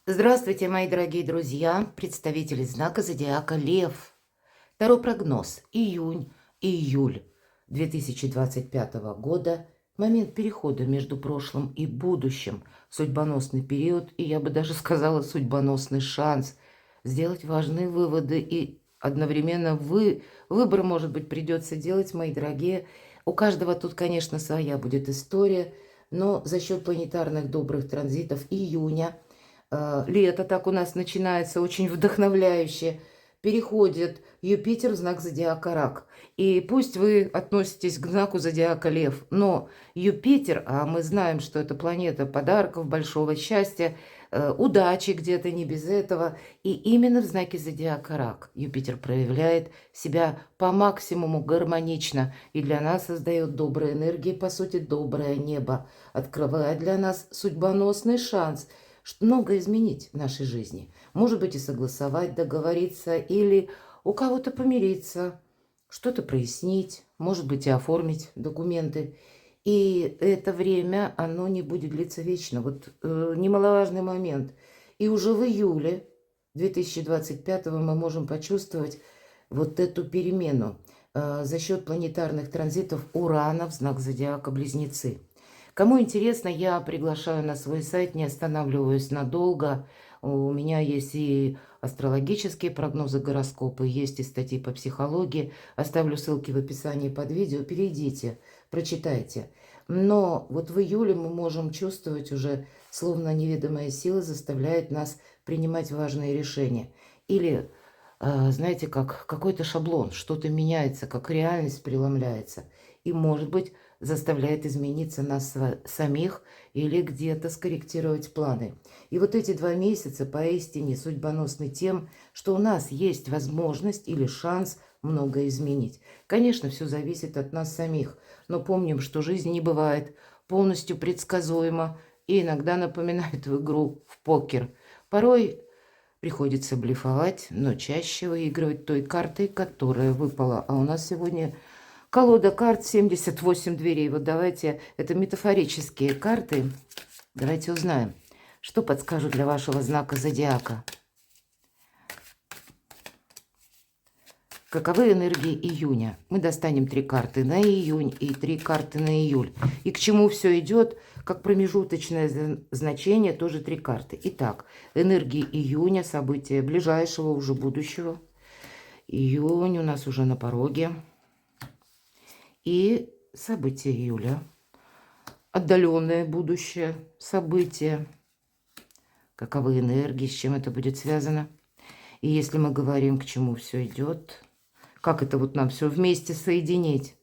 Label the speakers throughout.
Speaker 1: Здравствуйте, мои дорогие друзья, представители знака зодиака Лев. Второй прогноз. Июнь-июль 2025 года. Момент перехода между прошлым и будущим. Судьбоносный период, и я бы даже сказала судьбоносный шанс сделать важные выводы. И одновременно выбор, может быть, придется делать, мои дорогие. У каждого тут, конечно, своя будет история, но за счет планетарных добрых транзитов июня – лето так у нас начинается очень вдохновляюще. Переходит Юпитер в знак зодиака Рак. И пусть вы относитесь к знаку зодиака Лев, но Юпитер, а мы знаем, что это планета подарков, большого счастья, удачи где-то, не без этого. И именно в знаке зодиака Рак Юпитер проявляет себя по максимуму гармонично и для нас создает добрые энергии, по сути, доброе небо, открывая для нас судьбоносный шанс – много изменить в нашей жизни. Может быть, и согласовать, договориться, или у кого-то помириться, что-то прояснить, может быть, и оформить документы. И это время, оно не будет длиться вечно. Вот немаловажный момент. И уже в июле 2025 мы можем почувствовать вот эту перемену за счет планетарных транзитов Урана в знак зодиака Близнецы. Кому интересно, я приглашаю на свой сайт, не останавливаюсь надолго. У меня есть и астрологические прогнозы, гороскопы, есть и статьи по психологии. Оставлю ссылки в описании под видео. Перейдите, прочитайте. Но вот в июле мы можем чувствовать уже, словно неведомая сила заставляет нас принимать важные решения. Или, знаете, как какой-то шаблон, что-то меняется, как реальность преломляется. И, может быть, заставляет измениться нас самих или где-то скорректировать планы. И вот эти 2 месяца поистине судьбоносны тем, что у нас есть возможность или шанс многое изменить. Конечно, все зависит от нас самих, но помним, что жизнь не бывает полностью предсказуема и иногда напоминает в игру в покер. Порой приходится блефовать, но чаще выигрывать той картой, которая выпала. А у нас сегодня колода карт 78 дверей. Вот давайте, это метафорические карты. Давайте узнаем, что подскажут для вашего знака зодиака. Каковы энергии июня? Мы достанем 3 карты на июнь и 3 карты на июль. И к чему все идет? Как промежуточное значение тоже 3 карты. Итак, энергии июня, события ближайшего уже будущего. Июнь у нас уже на пороге. И события июля. Отдаленное будущее, события. Каковы энергии, с чем это будет связано. И если мы говорим, к чему все идет, как это вот нам все вместе соединить.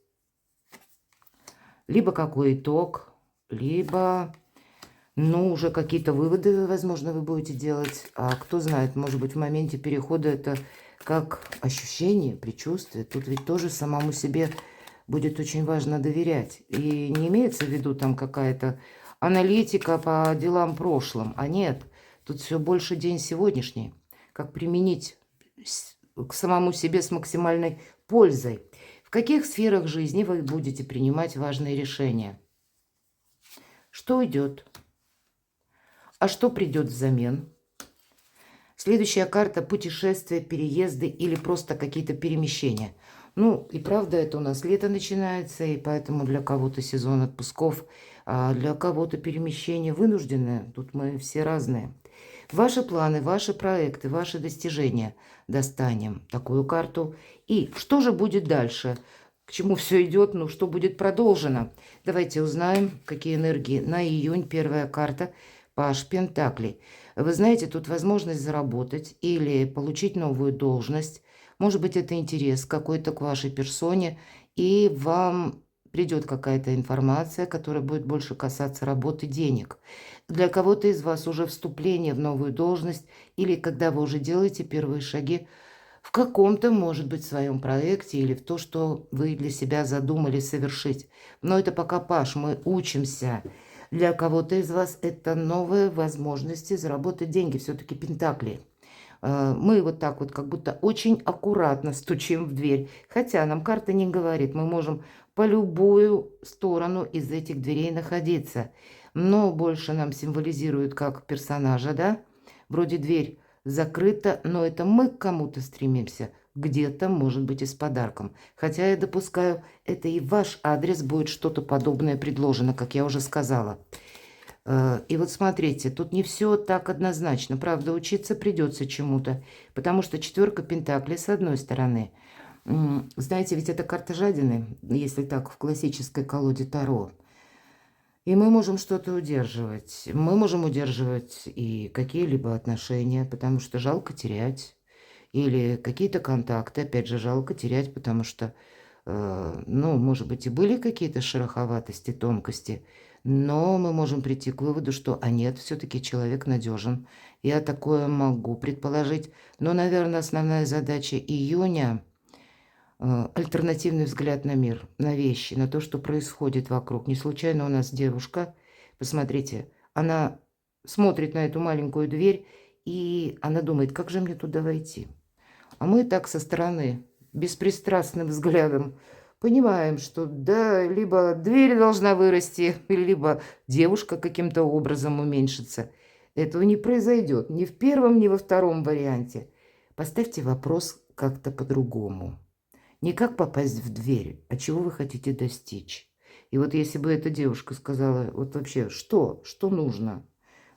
Speaker 1: Либо какой итог, либо, ну, уже какие-то выводы, возможно, вы будете делать. А кто знает, может быть, в моменте перехода это как ощущение, предчувствие. Тут ведь тоже самому себе будет очень важно доверять. И не имеется в виду там какая-то аналитика по делам прошлым. А нет, тут все больше день сегодняшний. Как применить к самому себе с максимальной пользой. В каких сферах жизни вы будете принимать важные решения? Что уйдет? А что придет взамен? Следующая карта – путешествия, переезды или просто какие-то перемещения. Ну, и правда, это у нас лето начинается, и поэтому для кого-то сезон отпусков, а для кого-то перемещение вынужденное. Тут мы все разные. Ваши планы, ваши проекты, ваши достижения. Достанем такую карту. И что же будет дальше? К чему все идет? Ну, что будет продолжено? Давайте узнаем, какие энергии на июнь. Первая карта – Паш Пентаклей. Вы знаете, тут возможность заработать или получить новую должность. Может быть, это интерес какой-то к вашей персоне, и вам придет какая-то информация, которая будет больше касаться работы, денег. Для кого-то из вас уже вступление в новую должность, или когда вы уже делаете первые шаги в каком-то, может быть, своем проекте, или в то, что вы для себя задумали совершить. Но это пока Паш, мы учимся. Для кого-то из вас это новые возможности заработать деньги, все-таки Пентакли. Мы вот так вот как будто очень аккуратно стучим в дверь. Хотя нам карта не говорит, мы можем по любую сторону из этих дверей находиться. Но больше нам символизирует как персонажа, да? Вроде дверь закрыта, но это мы к кому-то стремимся. Где-то, может быть, и с подарком. Хотя я допускаю, это и ваш адрес будет что-то подобное предложено, как я уже сказала. И вот смотрите, тут не все так однозначно. Правда, учиться придется чему-то. Потому что четверка пентаклей, с одной стороны, знаете, ведь это карта жадины, если так, в классической колоде Таро. И мы можем что-то удерживать. Мы можем удерживать и какие-либо отношения, потому что жалко терять. Или какие-то контакты, опять же, жалко терять, потому что, ну, может быть, и были какие-то шероховатости, тонкости, но мы можем прийти к выводу, что, а нет, все-таки человек надежен. Я такое могу предположить. Но, наверное, основная задача июня альтернативный взгляд на мир, на вещи, на то, что происходит вокруг. Не случайно у нас девушка, посмотрите, она смотрит на эту маленькую дверь, и она думает, как же мне туда войти? А мы так со стороны, беспристрастным взглядом, понимаем, что да, либо дверь должна вырасти, либо девушка каким-то образом уменьшится. Этого не произойдет ни в первом, ни во втором варианте. Поставьте вопрос как-то по-другому. Не как попасть в дверь, а чего вы хотите достичь. И вот если бы эта девушка сказала, вот вообще, что нужно?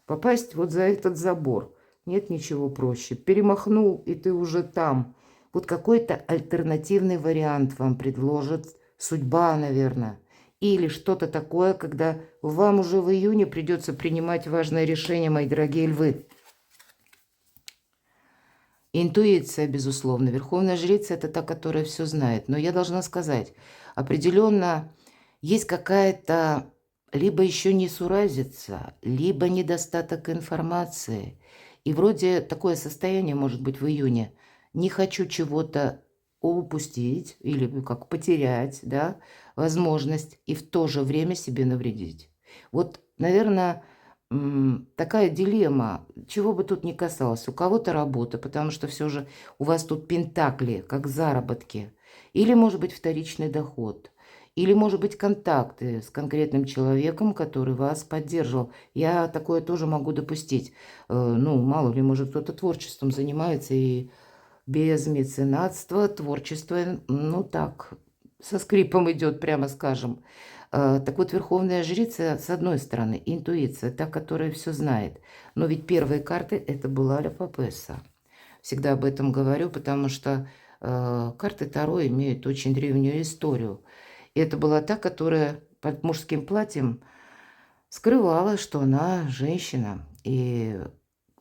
Speaker 1: Попасть вот за этот забор. Нет ничего проще. Перемахнул, и ты уже там. Вот какой-то альтернативный вариант вам предложит судьба, наверное. Или что-то такое, когда вам уже в июне придется принимать важное решение, мои дорогие львы. Интуиция, безусловно. Верховная жрица – это та, которая все знает. Но я должна сказать, определенно есть какая-то либо еще несуразица, либо недостаток информации. И вроде такое состояние может быть в июне. Не хочу чего-то упустить или как потерять, да, возможность и в то же время себе навредить. Вот, наверное, такая дилемма, чего бы тут ни касалось. У кого-то работа, потому что все же у вас тут пентакли, как заработки. Или, может быть, вторичный доход. Или, может быть, контакты с конкретным человеком, который вас поддерживал. Я такое тоже могу допустить. Ну, мало ли, может, кто-то творчеством занимается и без меценатства творчество, ну так, со скрипом идет, прямо скажем. Так вот, верховная жрица, с одной стороны, интуиция, та, которая все знает. Но ведь первые карты это была Ля Папесса. Всегда об этом говорю, потому что карты Таро имеют очень древнюю историю. И это была та, которая под мужским платьем скрывала, что она женщина. И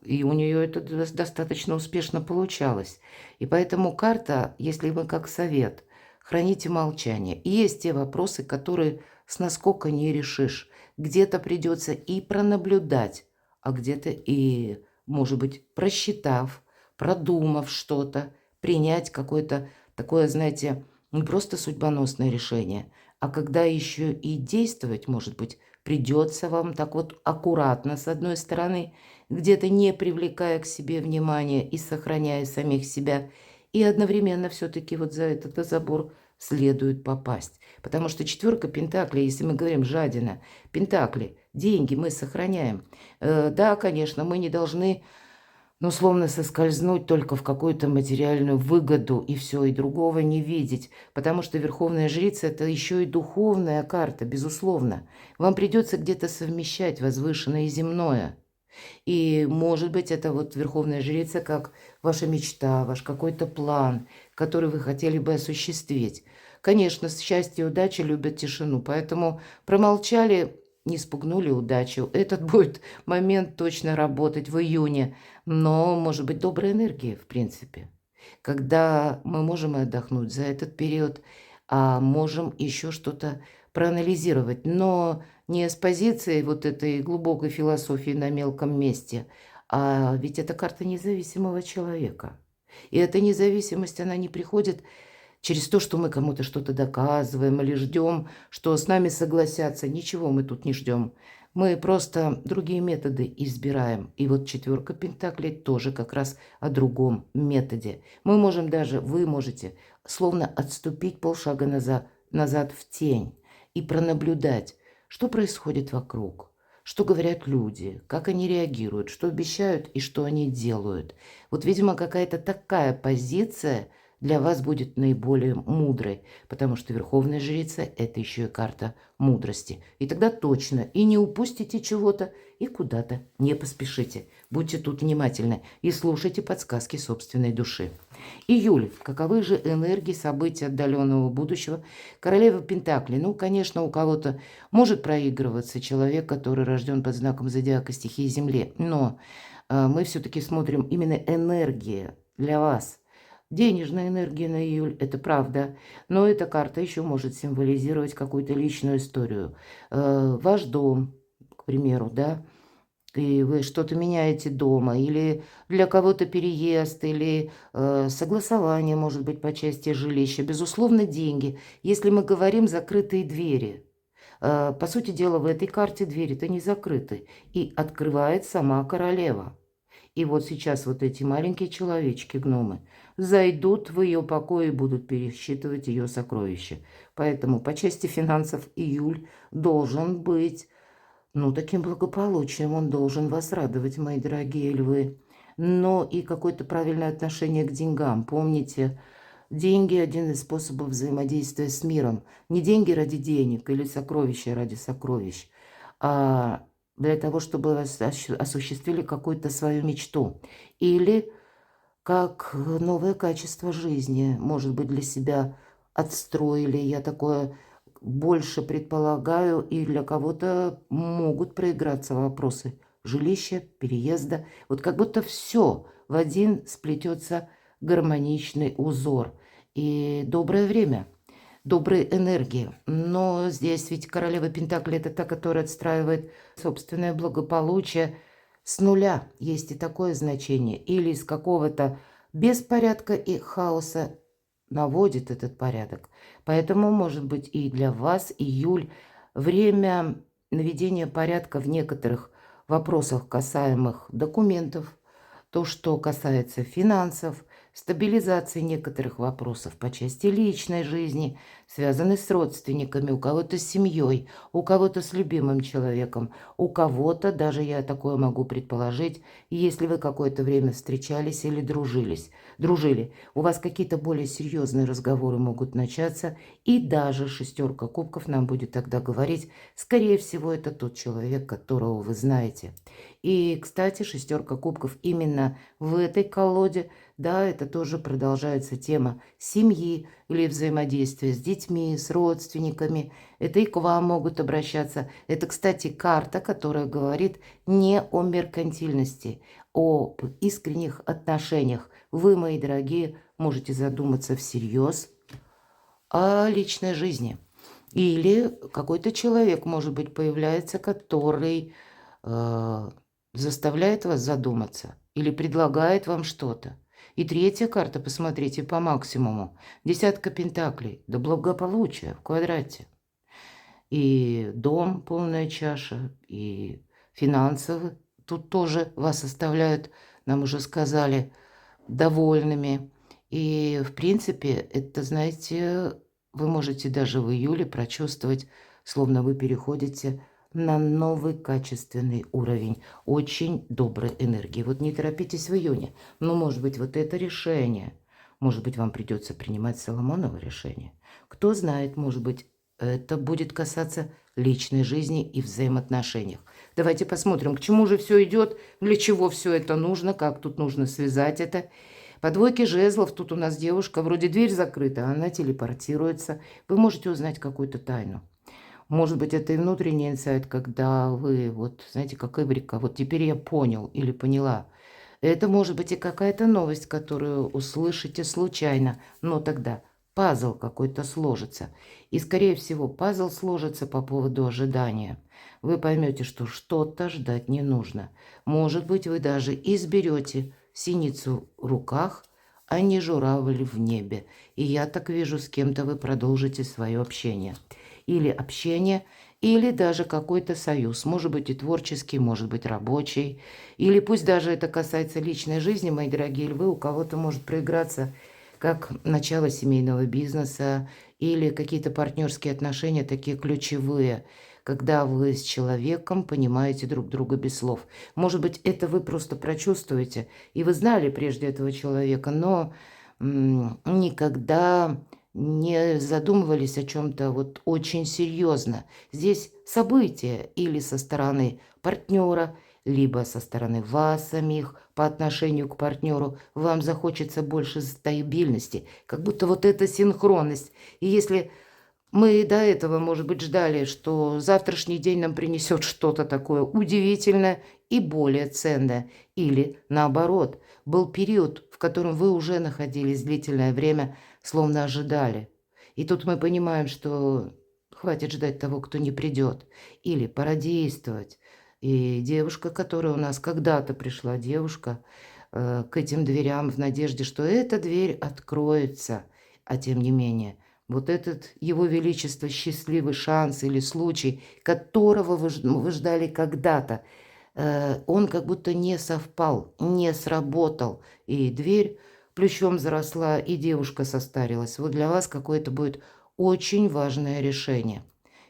Speaker 1: у нее это достаточно успешно получалось. И поэтому карта, если мы как совет, храните молчание. И есть те вопросы, которые с наскока не решишь. Где-то придется и пронаблюдать, а где-то и, может быть, просчитав, продумав что-то, принять какое-то такое, знаете, не просто судьбоносное решение, а когда еще и действовать, может быть, придется вам так вот аккуратно, с одной стороны, где-то не привлекая к себе внимания и сохраняя самих себя, и одновременно все-таки вот за этот забор следует попасть. Потому что четверка пентаклей, если мы говорим жадина, пентакли, деньги мы сохраняем. Да, конечно, мы не должны, ну, словно соскользнуть только в какую-то материальную выгоду и все, и другого не видеть. Потому что Верховная Жрица – это еще и духовная карта, безусловно. Вам придется где-то совмещать возвышенное и земное. И, может быть, это вот Верховная Жрица как ваша мечта, ваш какой-то план, который вы хотели бы осуществить. Конечно, счастье и удача любят тишину, поэтому промолчали, не спугнули удачу. Этот будет момент точно работать в июне, но, может быть, доброй энергии, в принципе. Когда мы можем отдохнуть за этот период, а можем еще что-то проанализировать, но не с позиции вот этой глубокой философии на мелком месте, а ведь это карта независимого человека. И эта независимость, она не приходит через то, что мы кому-то что-то доказываем или ждем, что с нами согласятся. Ничего мы тут не ждем. Мы просто другие методы избираем. И вот четверка пентаклей тоже как раз о другом методе. Мы можем даже, вы можете, словно отступить полшага назад в тень и пронаблюдать, что происходит вокруг. что говорят люди, как они реагируют, что обещают и что они делают. Вот, видимо, какая-то такая позиция для вас будет наиболее мудрой, потому что Верховная Жрица – это еще и карта мудрости. И тогда точно и не упустите чего-то, и куда-то не поспешите. Будьте тут внимательны и слушайте подсказки собственной души. Июль. Каковы же энергии событий отдаленного будущего? Королева Пентаклей. Ну, конечно, у кого-то может проигрываться человек, который рожден под знаком зодиака стихии Земли, но мы все-таки смотрим именно энергия для вас. Денежная энергия на июль – это правда, но эта карта еще может символизировать какую-то личную историю. Ваш дом, к примеру, да, и вы что-то меняете дома, или для кого-то переезд, или согласование, может быть, по части жилища. Безусловно, деньги. Если мы говорим закрытые двери, по сути дела, в этой карте двери-то не закрыты, и открывает сама королева. И вот сейчас вот эти маленькие человечки, гномы, зайдут в ее покой и будут пересчитывать ее сокровища. Поэтому по части финансов июль должен быть, ну, таким благополучием, он должен вас радовать, мои дорогие львы. Но и какое-то правильное отношение к деньгам. Помните, деньги – один из способов взаимодействия с миром. Не деньги ради денег или сокровища ради сокровищ, а для того, чтобы вы осуществили какую-то свою мечту. Или как новое качество жизни, может быть, для себя отстроили. Я такое больше предполагаю, и для кого-то могут проиграться вопросы жилища, переезда. Вот как будто все в один сплетется гармоничный узор. И доброе время, добрые энергии. Но здесь ведь королева Пентакли – это та, которая отстраивает собственное благополучие с нуля. Есть и такое значение. Или из какого-то беспорядка и хаоса наводит этот порядок. Поэтому, может быть, и для вас июль время наведения порядка в некоторых вопросах, касаемых документов, то, что касается финансов, стабилизации некоторых вопросов по части личной жизни, связанных с родственниками, у кого-то с семьей, у кого-то с любимым человеком, у кого-то, даже я такое могу предположить, если вы какое-то время встречались или дружили, у вас какие-то более серьезные разговоры могут начаться, и даже шестерка кубков нам будет тогда говорить, скорее всего, это тот человек, которого вы знаете. И, кстати, шестерка кубков именно в этой колоде, да, это тоже продолжается тема семьи или взаимодействия с детьми, с родственниками. Это и к вам могут обращаться. Это, кстати, карта, которая говорит не о меркантильности, об искренних отношениях. Вы, мои дорогие, можете задуматься всерьез о личной жизни. Или какой-то человек, может быть, появляется, который заставляет вас задуматься или предлагает вам что-то. И третья карта, посмотрите, по максимуму. Десятка пентаклей, до благополучия в квадрате. И дом, полная чаша, и финансовый. Тут тоже вас оставляют, нам уже сказали, довольными. И, в принципе, это, знаете, вы можете даже в июле прочувствовать, словно вы переходите на новый качественный уровень очень доброй энергии. Вот не торопитесь в июне, но, может быть, вот это решение, может быть, вам придется принимать Соломоново решение. Кто знает, может быть, это будет касаться личной жизни и взаимоотношений. Давайте посмотрим, к чему же все идет, для чего все это нужно, как тут нужно связать это. По двойке жезлов тут у нас девушка, вроде дверь закрыта, а она телепортируется. Вы можете узнать какую-то тайну. Может быть, это и внутренний инсайт, когда вы, вот, знаете, как Эврика, вот теперь я понял или поняла. Это может быть и какая-то новость, которую услышите случайно, но тогда пазл какой-то сложится. И, скорее всего, пазл сложится по поводу ожидания. Вы поймете, что что-то ждать не нужно. Может быть, вы даже изберете синицу в руках, а не журавль в небе. И я так вижу, с кем-то вы продолжите свое общение. Или общение, или даже какой-то союз. Может быть и творческий, может быть рабочий. Или пусть даже это касается личной жизни, мои дорогие львы, у кого-то может проиграться как начало семейного бизнеса или какие-то партнерские отношения, такие ключевые, когда вы с человеком понимаете друг друга без слов. Может быть, это вы просто прочувствуете, и вы знали прежде этого человека, но никогда не задумывались о чем-то вот очень серьезно. Здесь события или со стороны партнера, либо со стороны вас самих по отношению к партнеру, вам захочется больше стабильности, как будто вот эта синхронность. И если мы до этого, может быть, ждали, что завтрашний день нам принесет что-то такое удивительное и более ценное, или наоборот, был период, в котором вы уже находились длительное время, словно ожидали. И тут мы понимаем, что хватит ждать того, кто не придет, или пора действовать. И девушка, которая у нас когда-то пришла, девушка, к этим дверям в надежде, что эта дверь откроется, а тем не менее, вот этот его величество счастливый шанс или случай, которого вы ждали когда-то, он как будто не совпал, не сработал, и дверь плющом заросла, и девушка состарилась. Вот для вас какое-то будет очень важное решение.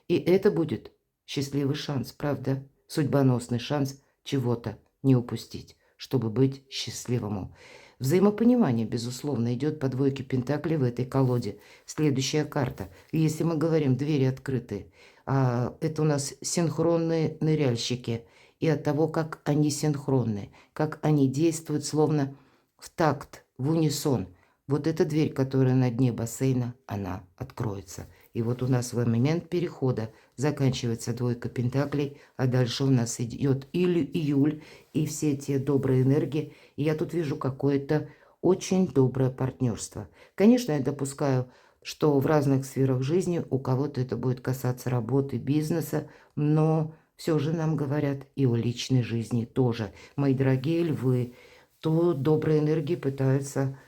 Speaker 1: И это будет счастливый шанс, правда? Судьбоносный шанс чего-то не упустить, чтобы быть счастливому. Взаимопонимание, безусловно, идет по двойке пентаклей в этой колоде. Следующая карта. Если мы говорим «двери открыты», это у нас синхронные ныряльщики. И от того, как они синхронны, как они действуют словно в такт, в унисон. Вот эта дверь, которая на дне бассейна, она откроется. И вот у нас в момент перехода заканчивается двойка пентаклей, а дальше у нас идет июль и все те добрые энергии. И я тут вижу какое-то очень доброе партнерство. Конечно, я допускаю, что в разных сферах жизни у кого-то это будет касаться работы, бизнеса, но все же нам говорят и о личной жизни тоже. Мои дорогие львы, то добрые энергии пытаются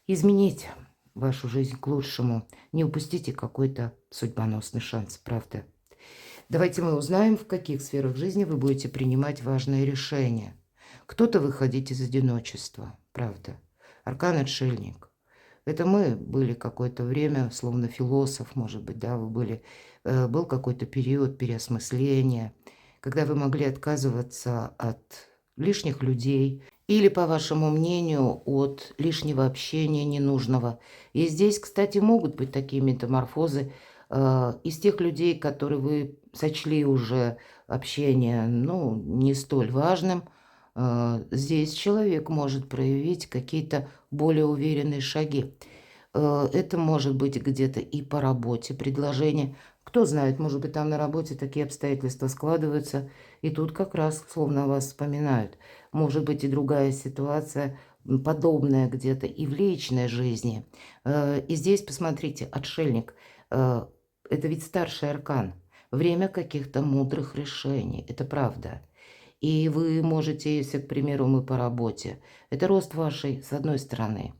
Speaker 1: изменить вашу жизнь к лучшему. Не упустите какой-то судьбоносный шанс, правда. Давайте мы узнаем, в каких сферах жизни вы будете принимать важные решения. Кто-то выходить из одиночества, правда. Аркан-отшельник. Это мы были какое-то время, словно философ, может быть, да, вы были, был какой-то период переосмысления, когда вы могли отказываться от лишних людей или, по вашему мнению, от лишнего общения ненужного. И здесь, кстати, могут быть такие метаморфозы из тех людей, которые вы сочли уже общение, ну, не столь важным. Здесь человек может проявить какие-то более уверенные шаги. Это может быть где-то и по работе предложение. Кто знает, может быть, там на работе такие обстоятельства складываются, и тут как раз словно вас вспоминают. Может быть, и другая ситуация, подобная где-то и в личной жизни. И здесь, посмотрите, отшельник. Это ведь старший аркан. Время каких-то мудрых решений. Это правда. И вы можете, если, к примеру, мы по работе, это рост вашей, с одной стороны,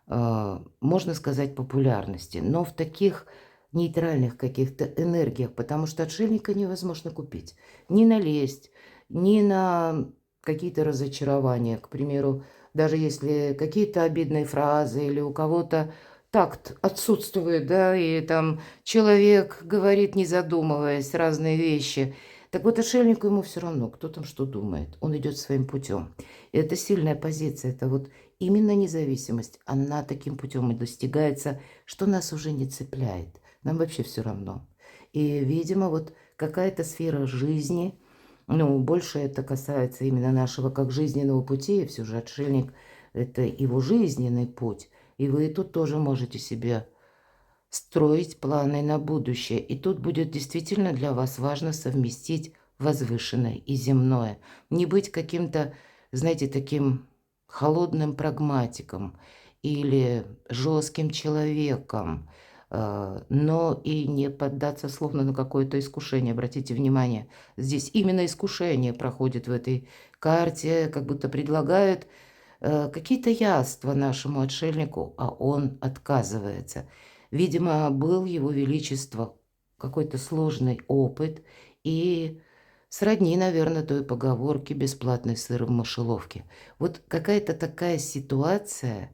Speaker 1: можно сказать, популярности, но в таких нейтральных каких-то энергиях, потому что отшельника невозможно купить. Ни на лесть, ни на какие-то разочарования. К примеру, даже если какие-то обидные фразы или у кого-то такт отсутствует, да, и там человек говорит, не задумываясь, разные вещи. Так вот, отшельнику ему все равно, кто там что думает. Он идет своим путем. И это сильная позиция, это вот именно независимость, она таким путем и достигается, что нас уже не цепляет. Нам вообще все равно. И, видимо, вот какая-то сфера жизни, ну, больше это касается именно нашего как жизненного пути, все же отшельник – это его жизненный путь. И вы тут тоже можете себе строить планы на будущее. И тут будет действительно для вас важно совместить возвышенное и земное. Не быть каким-то, знаете, таким холодным прагматиком или жестким человеком, но и не поддаться словно на какое-то искушение. Обратите внимание, здесь именно искушение проходит в этой карте, как будто предлагают какие-то яства нашему отшельнику, а он отказывается. Видимо, был его величество какой-то сложный опыт и сродни, наверное, той поговорке «бесплатный сыр в мышеловке». Вот какая-то такая ситуация,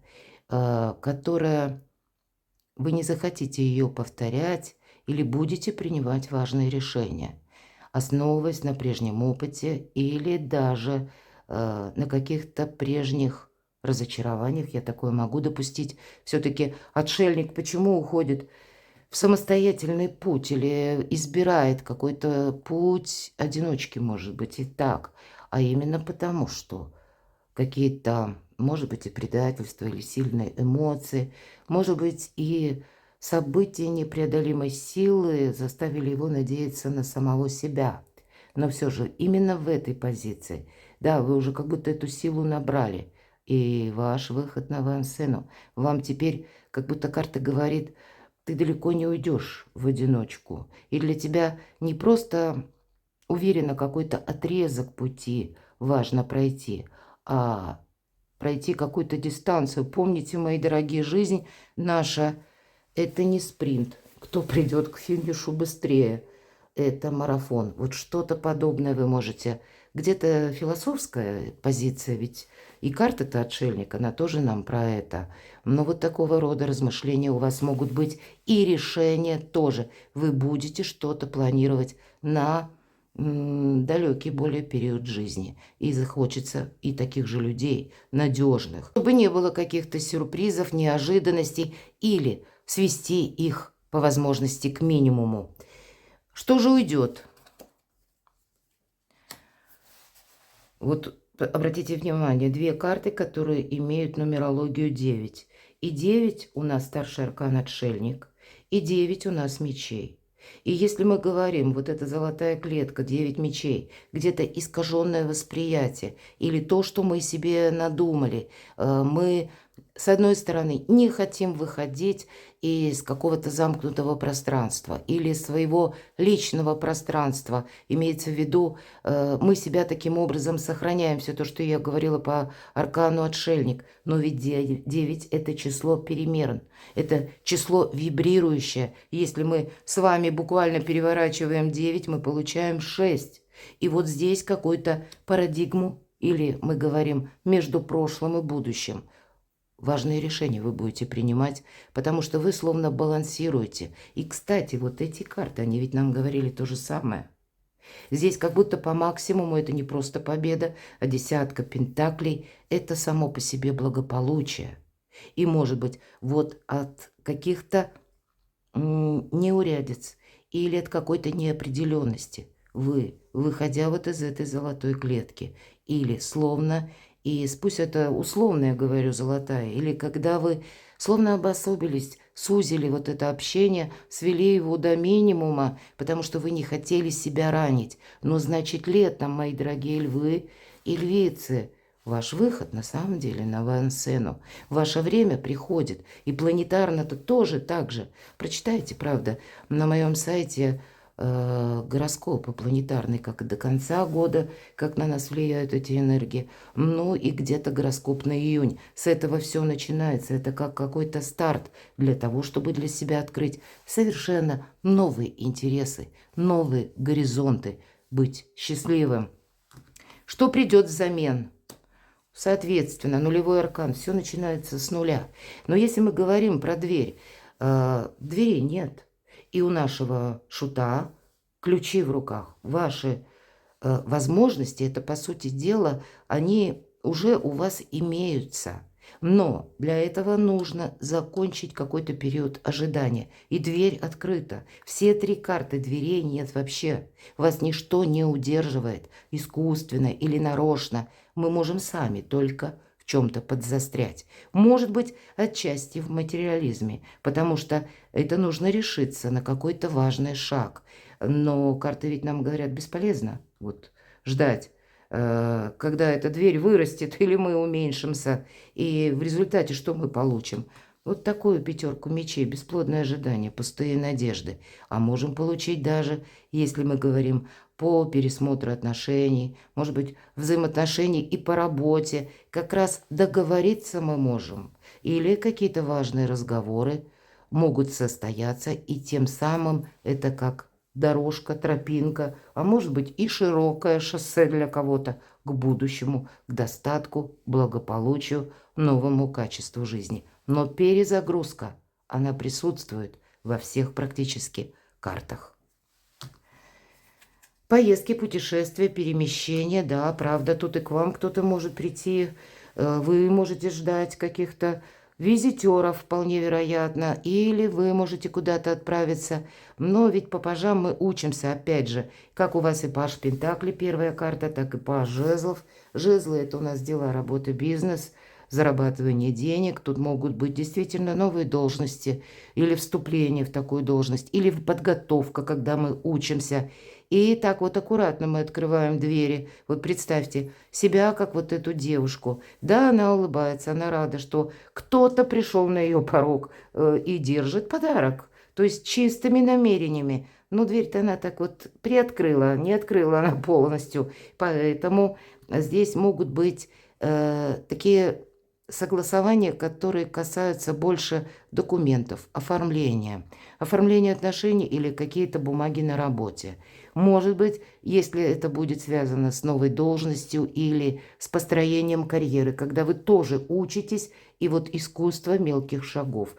Speaker 1: которая вы не захотите ее повторять или будете принимать важные решения. основываясь на прежнем опыте или даже на каких-то прежних разочарованиях. Я такое могу допустить. Все-таки отшельник почему уходит в самостоятельный путь или избирает какой-то путь одиночки, может быть, и так, а именно потому, что какие-то, может быть, и предательства, или сильные эмоции, может быть, и события непреодолимой силы заставили его надеяться на самого себя. Но все же именно в этой позиции, да, вы уже как будто эту силу набрали, и ваш выход на авансцену, вам теперь, как будто карта говорит, ты далеко не уйдешь в одиночку. И для тебя не просто уверенно какой-то отрезок пути важно пройти, а пройти какую-то дистанцию. Помните, мои дорогие, жизнь наша – это не спринт. Кто придет к финишу быстрее? Это марафон. Вот что-то подобное вы можете. Где-то философская позиция, ведь и карта-то отшельник, она тоже нам про это. Но вот такого рода размышления у вас могут быть. И решения тоже. Вы будете что-то планировать на далекий более период жизни. И захочется и таких же людей, надежных. Чтобы не было каких-то сюрпризов, неожиданностей или свести их по возможности к минимуму. Что же уйдет? Вот обратите внимание, две карты, которые имеют нумерологию 9. И 9 у нас старший аркан отшельник, и 9 у нас мечей. И если мы говорим, вот эта золотая клетка, 9 мечей, где-то искаженное восприятие, или то, что мы себе надумали, мы, с одной стороны, не хотим выходить из какого-то замкнутого пространства или своего личного пространства, имеется в виду, мы себя таким образом сохраняем, все то, что я говорила по аркану отшельник, но ведь 9 – это число перемен, это число вибрирующее. Если мы с вами буквально переворачиваем 9, мы получаем 6. И вот здесь какую-то парадигму, или мы говорим между прошлым и будущим, важные решения вы будете принимать, потому что вы словно балансируете. И, кстати, вот эти карты, они ведь нам говорили то же самое. Здесь как будто по максимуму это не просто победа, а десятка пентаклей – это само по себе благополучие. И, может быть, вот от каких-то неурядиц или от какой-то неопределенности вы, выходя вот из этой золотой клетки, или словно, и пусть это условно, я говорю, золотая, или когда вы словно обособились, сузили вот это общение, свели его до минимума, потому что вы не хотели себя ранить. Но значит, летом, мои дорогие львы и львицы, ваш выход на самом деле на авансцену. Ваше время приходит. И планетарно-то тоже так же. Прочитайте, правда, на моем сайте гороскопы планетарные, как до конца года, как на нас влияют эти энергии. Ну и где-то гороскоп на июнь. С этого все начинается. Это как какой-то старт для того, чтобы для себя открыть совершенно новые интересы, новые горизонты, быть счастливым. Что придет взамен? Соответственно, нулевой аркан, все начинается с нуля. Но если мы говорим про дверь, двери нет. И у нашего шута ключи в руках. Ваши возможности, это, по сути дела, они уже у вас имеются. Но для этого нужно закончить какой-то период ожидания. И дверь открыта. Все три карты дверей нет вообще. Вас ничто не удерживает, искусственно или нарочно. Мы можем сами только в чем-то подзастрять. Может быть, отчасти в материализме, потому что это нужно решиться на какой-то важный шаг. Но карты ведь нам говорят, бесполезно вот ждать, когда эта дверь вырастет или мы уменьшимся, и в результате что мы получим? Вот такую пятерку мечей, бесплодное ожидание, пустые надежды. А можем получить даже, если мы говорим по пересмотру отношений, может быть, взаимоотношений и по работе, как раз договориться мы можем. Или какие-то важные разговоры могут состояться, и тем самым это как дорожка, тропинка, а может быть и широкое шоссе для кого-то к будущему, к достатку, благополучию, новому качеству жизни. Но перезагрузка, она присутствует во всех практически картах. Поездки, путешествия, перемещения, да, правда, тут и к вам кто-то может прийти, вы можете ждать каких-то визитеров, вполне вероятно, или вы можете куда-то отправиться. Но ведь по пажам мы учимся, опять же, как у вас и паж Пентакли, первая карта, так и паж жезлов. Жезлы – это у нас дела, работа, бизнес, зарабатывание денег. Тут могут быть действительно новые должности или вступление в такую должность, или подготовка, когда мы учимся. И так вот аккуратно мы открываем двери. Вот представьте себя, как вот эту девушку. Да, она улыбается, она рада, что кто-то пришел на ее порог и держит подарок. То есть чистыми намерениями. Но дверь-то она так вот приоткрыла, не открыла она полностью. Поэтому здесь могут быть такие согласования, которые касаются больше документов, оформления отношений или какие-то бумаги на работе. Может быть, если это будет связано с новой должностью или с построением карьеры, когда вы тоже учитесь, и вот искусство мелких шагов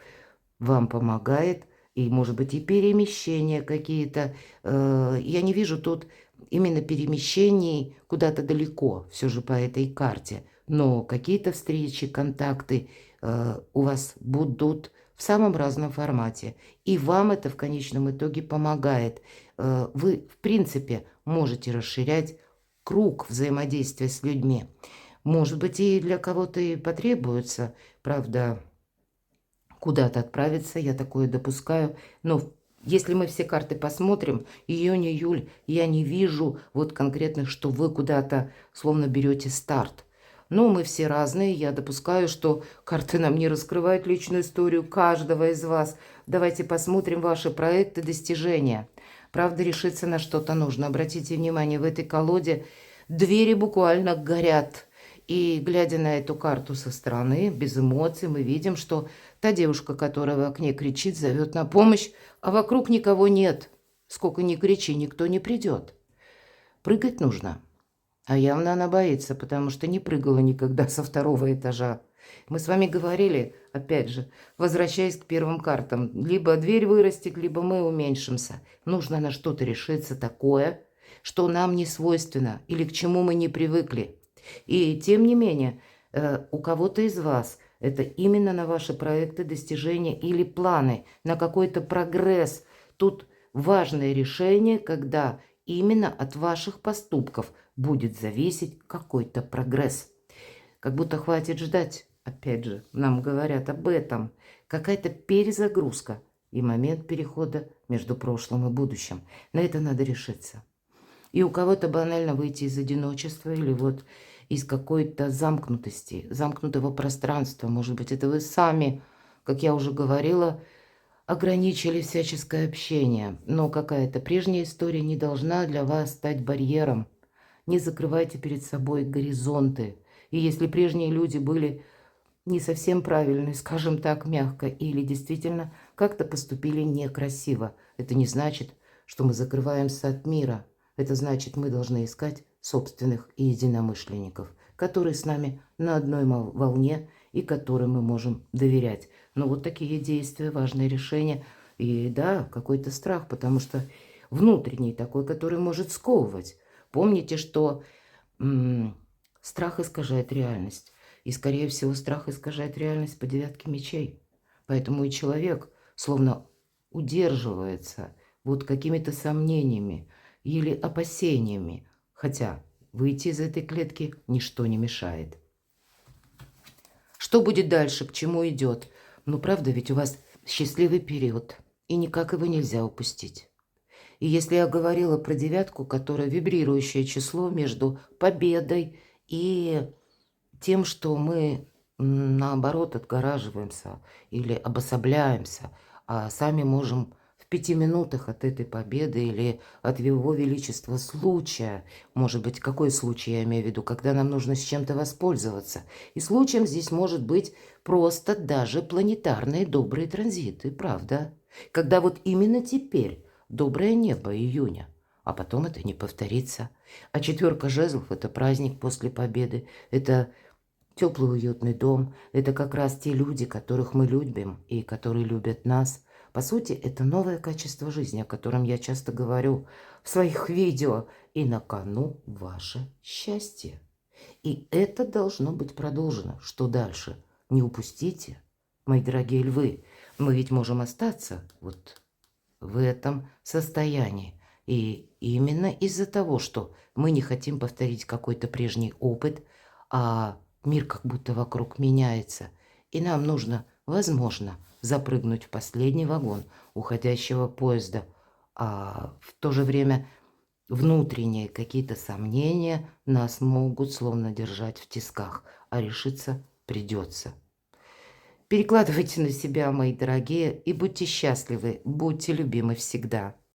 Speaker 1: вам помогает, и, может быть, и перемещения какие-то. Я не вижу тут именно перемещений куда-то далеко, все же по этой карте, но какие-то встречи, контакты у вас будут в самом разном формате, и вам это в конечном итоге помогает. Вы, в принципе, можете расширять круг взаимодействия с людьми. Может быть, и для кого-то и потребуется, правда, куда-то отправиться, я такое допускаю. Но если мы все карты посмотрим, июнь, июль, я не вижу вот конкретно, что вы куда-то словно берете старт. Но мы все разные, я допускаю, что карты нам не раскрывают личную историю каждого из вас. Давайте посмотрим ваши проекты, достижения. Правда, решиться на что-то нужно. Обратите внимание, в этой колоде двери буквально горят. И глядя на эту карту со стороны, без эмоций, мы видим, что та девушка, которая в окне кричит, зовет на помощь, а вокруг никого нет. Сколько ни кричи, никто не придет. Прыгать нужно. А явно она боится, потому что не прыгала никогда со второго этажа. Мы с вами говорили, опять же, возвращаясь к первым картам, либо дверь вырастет, либо мы уменьшимся. Нужно на что-то решиться такое, что нам не свойственно или к чему мы не привыкли. И тем не менее, у кого-то из вас это именно на ваши проекты, достижения или планы, на какой-то прогресс. Тут важное решение, когда именно от ваших поступков будет зависеть какой-то прогресс. Как будто хватит ждать, опять же, нам говорят об этом. Какая-то перезагрузка и момент перехода между прошлым и будущим. На это надо решиться. И у кого-то банально выйти из одиночества или вот из какой-то замкнутости, замкнутого пространства. Может быть, это вы сами, как я уже говорила, ограничили всяческое общение. Но какая-то прежняя история не должна для вас стать барьером. Не закрывайте перед собой горизонты. И если прежние люди были не совсем правильные, скажем так, мягко, или действительно как-то поступили некрасиво, это не значит, что мы закрываемся от мира. Это значит, мы должны искать собственных единомышленников, которые с нами на одной волне и которым мы можем доверять. Но вот такие действия, важные решения. И да, какой-то страх, потому что внутренний такой, который может сковывать. Помните, что страх искажает реальность. И, скорее всего, страх искажает реальность по девятке мечей. Поэтому и человек словно удерживается вот какими-то сомнениями или опасениями. Хотя выйти из этой клетки ничто не мешает. Что будет дальше, к чему идет? Ну, правда, ведь у вас счастливый период, и никак его нельзя упустить. И если я говорила про девятку, которая вибрирующее число между победой и тем, что мы, наоборот, отгораживаемся или обособляемся, а сами можем в 5 минутах от этой победы или от его величества случая, может быть, какой случай я имею в виду, когда нам нужно с чем-то воспользоваться. И случаем здесь может быть просто даже планетарные добрые транзиты, правда? Когда вот именно теперь доброе небо июня, а потом это не повторится. А четверка жезлов – это праздник после победы, это теплый уютный дом, это как раз те люди, которых мы любим и которые любят нас. По сути, это новое качество жизни, о котором я часто говорю в своих видео. и на кону ваше счастье. И это должно быть продолжено. Что дальше? Не упустите, мои дорогие львы. Мы ведь можем остаться вот в этом состоянии. И именно из-за того, что мы не хотим повторить какой-то прежний опыт, а мир как будто вокруг меняется, и нам нужно, возможно, запрыгнуть в последний вагон уходящего поезда, а в то же время внутренние какие-то сомнения нас могут словно держать в тисках, а решиться придется. Перекладывайте на себя, мои дорогие, и будьте счастливы, будьте любимы всегда.